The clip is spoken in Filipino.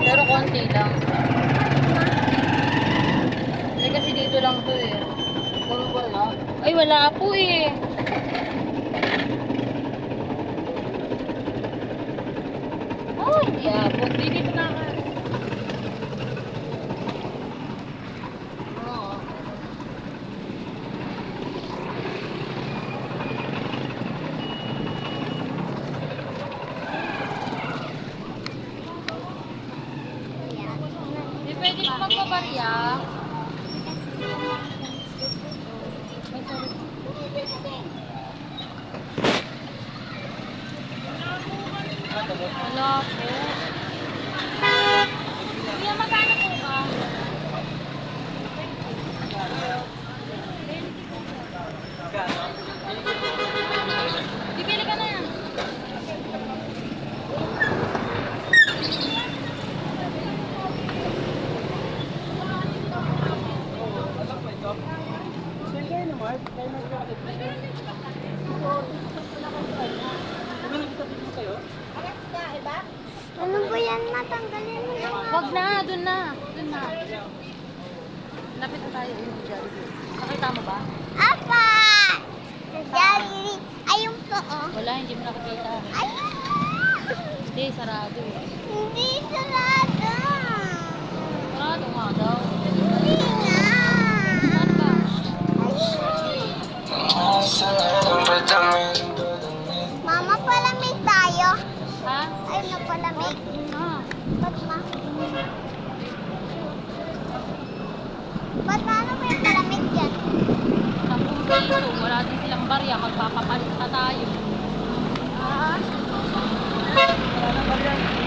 Pero konti lang. Eh, kasi dito lang to eh. Wala. Ay, wala po eh. Oh, hindi abot. Di dito na ka. Oo. Di pwede mo magpabarya. Wala po. Kuya, magkano po ka? Bibili ka na yan. Ano ba yan? Matanggalin mo na nga. Wag na, dun na. Dun na. Lapit na tayo yung Jollibee. Nakita mo ba? Apa! Sa Jollibee. Ayun po, oh. Wala, hindi mo nakikita. Ayun! Hindi, sarado eh. Hindi sarado. Sarado nga daw. Hindi nga. Saan ba? Mama, palamig tayo. Ha? Ayun na palamig. Ah. Ba't ma? Ba't ano ba yung palamig dyan? 10 piso. Wala din silang barya. Magpapapalit na tayo. Ah. Wala na barya.